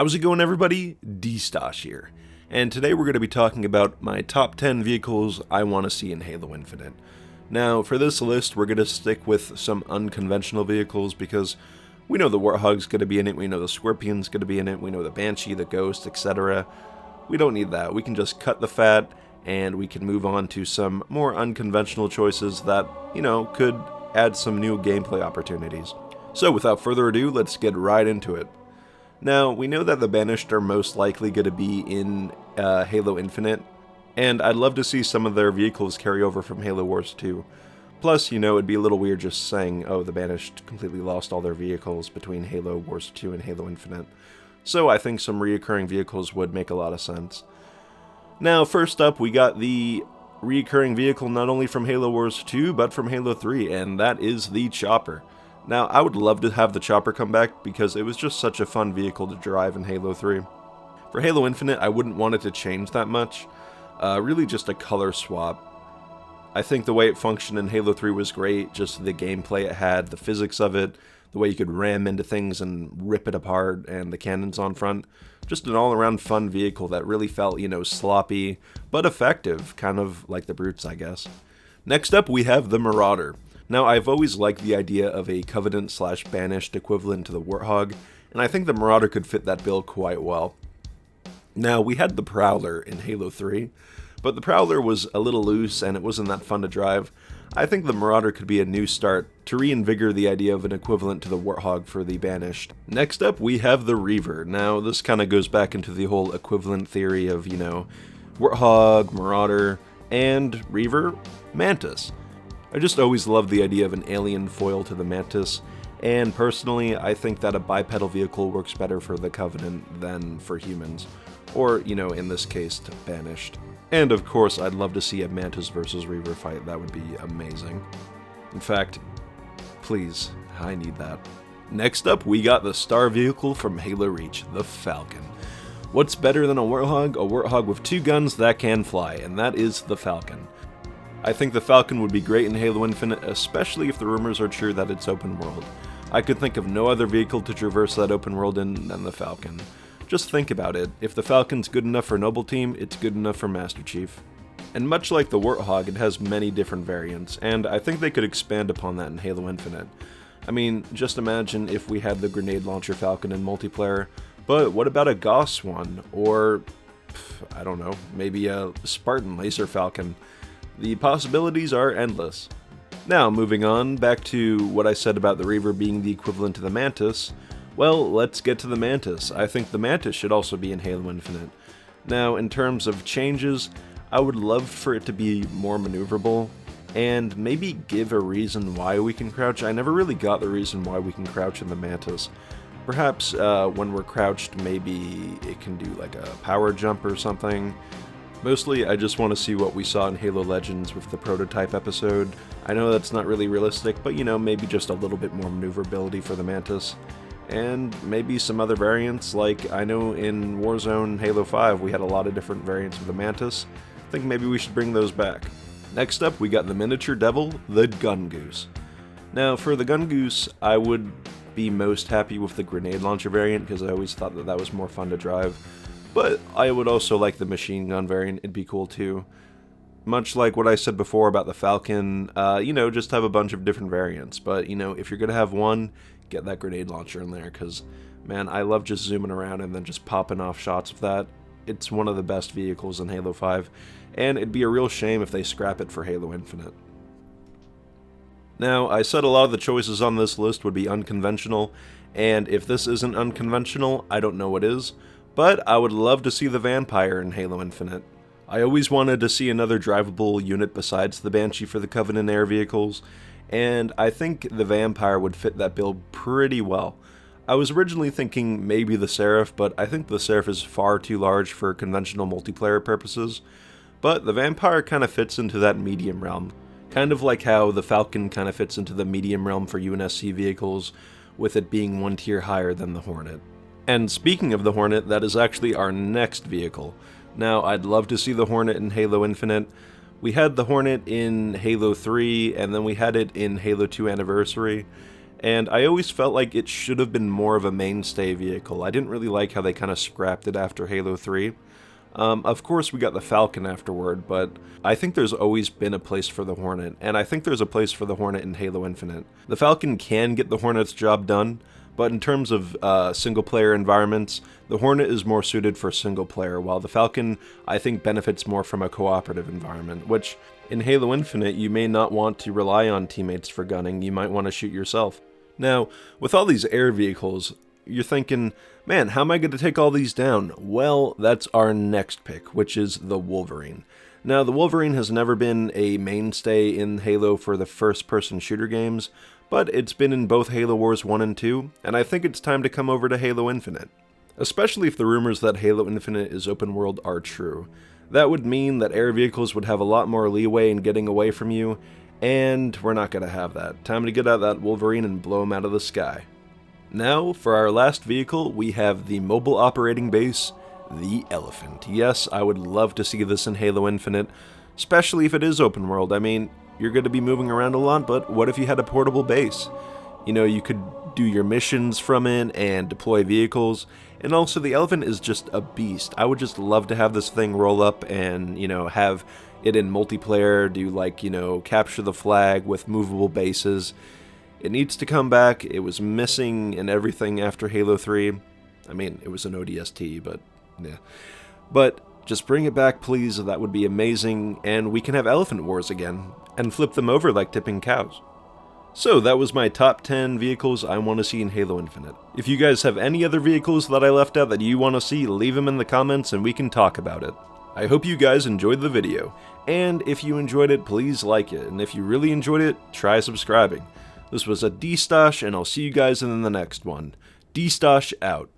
How's it going, everybody? Destauch here, and today we're going to be talking about my top 10 vehicles I want to see in Halo Infinite. Now, for this list, we're going to stick with some unconventional vehicles because we know the Warthog's going to be in it, we know the Scorpion's going to be in it, we know the Banshee, the Ghost, etc. We don't need that. We can just cut the fat, and we can move on to some more unconventional choices that, could add some new gameplay opportunities. So, without further ado, let's get right into it. Now, we know that the Banished are most likely going to be in Halo Infinite, and I'd love to see some of their vehicles carry over from Halo Wars 2. Plus, it'd be a little weird just saying, oh, the Banished completely lost all their vehicles between Halo Wars 2 and Halo Infinite. So I think some reoccurring vehicles would make a lot of sense. Now, first up, we got the reoccurring vehicle not only from Halo Wars 2, but from Halo 3, and that is the Chopper. Now, I would love to have the Chopper come back because it was just such a fun vehicle to drive in Halo 3. For Halo Infinite, I wouldn't want it to change that much. Really just a color swap. I think the way it functioned in Halo 3 was great, just the gameplay it had, the physics of it, the way you could ram into things and rip it apart, and the cannons on front. Just an all-around fun vehicle that really felt, sloppy, but effective, kind of like the Brutes, I guess. Next up, we have the Marauder. Now, I've always liked the idea of a Covenant/Banished equivalent to the Warthog, and I think the Marauder could fit that bill quite well. Now, we had the Prowler in Halo 3, but the Prowler was a little loose and it wasn't that fun to drive. I think the Marauder could be a new start to reinvigorate the idea of an equivalent to the Warthog for the Banished. Next up, we have the Reaver. Now, this kind of goes back into the whole equivalent theory of, Warthog, Marauder, and Reaver, Mantis. I just always loved the idea of an alien foil to the Mantis, and personally, I think that a bipedal vehicle works better for the Covenant than for humans, or, in this case, Banished. And of course, I'd love to see a Mantis versus Reaver fight. That would be amazing. In fact, please, I need that. Next up, we got the star vehicle from Halo Reach, the Falcon. What's better than a Warthog? A Warthog with two guns that can fly, and that is the Falcon. I think the Falcon would be great in Halo Infinite, especially if the rumors are true that it's open world. I could think of no other vehicle to traverse that open world in than the Falcon. Just think about it. If the Falcon's good enough for Noble Team, it's good enough for Master Chief. And much like the Warthog, it has many different variants, and I think they could expand upon that in Halo Infinite. I mean, just imagine if we had the Grenade Launcher Falcon in multiplayer, but what about a Gauss one? Or, I don't know, maybe a Spartan Laser Falcon? The possibilities are endless. Now, moving on, back to what I said about the Reaver being the equivalent to the Mantis. Well, let's get to the Mantis. I think the Mantis should also be in Halo Infinite. Now, in terms of changes, I would love for it to be more maneuverable, and maybe give a reason why we can crouch. I never really got the reason why we can crouch in the Mantis. Perhaps when we're crouched, maybe it can do like a power jump or something. Mostly, I just want to see what we saw in Halo Legends with the prototype episode. I know that's not really realistic, but maybe just a little bit more maneuverability for the Mantis. And maybe some other variants, like I know in Warzone Halo 5 we had a lot of different variants of the Mantis. I think maybe we should bring those back. Next up, we got the miniature devil, the Gun Goose. Now, for the Gun Goose, I would be most happy with the grenade launcher variant because I always thought that was more fun to drive. But I would also like the machine gun variant, it'd be cool too. Much like what I said before about the Falcon, just have a bunch of different variants. But, if you're going to have one, get that grenade launcher in there, because, man, I love just zooming around and then just popping off shots of that. It's one of the best vehicles in Halo 5, and it'd be a real shame if they scrap it for Halo Infinite. Now, I said a lot of the choices on this list would be unconventional, and if this isn't unconventional, I don't know what is. But I would love to see the Vampire in Halo Infinite. I always wanted to see another drivable unit besides the Banshee for the Covenant air vehicles, and I think the Vampire would fit that build pretty well. I was originally thinking maybe the Seraph, but I think the Seraph is far too large for conventional multiplayer purposes. But the Vampire kind of fits into that medium realm, kind of like how the Falcon kind of fits into the medium realm for UNSC vehicles, with it being one tier higher than the Hornet. And speaking of the Hornet, that is actually our next vehicle. Now, I'd love to see the Hornet in Halo Infinite. We had the Hornet in Halo 3, and then we had it in Halo 2 Anniversary, and I always felt like it should have been more of a mainstay vehicle. I didn't really like how they kind of scrapped it after Halo 3. Of course, we got the Falcon afterward, but I think there's always been a place for the Hornet, and I think there's a place for the Hornet in Halo Infinite. The Falcon can get the Hornet's job done, but in terms of single-player environments, the Hornet is more suited for single-player, while the Falcon, I think, benefits more from a cooperative environment, which, in Halo Infinite, you may not want to rely on teammates for gunning, you might want to shoot yourself. Now, with all these air vehicles, you're thinking, man, how am I going to take all these down? Well, that's our next pick, which is the Wolverine. Now, the Wolverine has never been a mainstay in Halo for the first-person shooter games, but it's been in both Halo Wars 1 and 2, and I think it's time to come over to Halo Infinite. Especially if the rumors that Halo Infinite is open world are true. That would mean that air vehicles would have a lot more leeway in getting away from you, and we're not going to have that. Time to get out that Wolverine and blow him out of the sky. Now, for our last vehicle, we have the mobile operating base, the Elephant. Yes, I would love to see this in Halo Infinite, especially if it is open world. I mean, you're going to be moving around a lot, but what if you had a portable base? You know, you could do your missions from it and deploy vehicles, and also the Elephant is just a beast. I would just love to have this thing roll up and, you know, have it in multiplayer, do like, you know, capture the flag with movable bases. It needs to come back. It was missing in everything after Halo 3. I mean, it was an ODST, but yeah. But just bring it back, please. That would be amazing, and we can have Elephant Wars again, and flip them over like tipping cows. So that was my top 10 vehicles I want to see in Halo Infinite. If you guys have any other vehicles that I left out that you want to see, leave them in the comments and we can talk about it. I hope you guys enjoyed the video, and if you enjoyed it, please like it, and if you really enjoyed it, try subscribing. This was a Destauch, and I'll see you guys in the next one. Destauch out.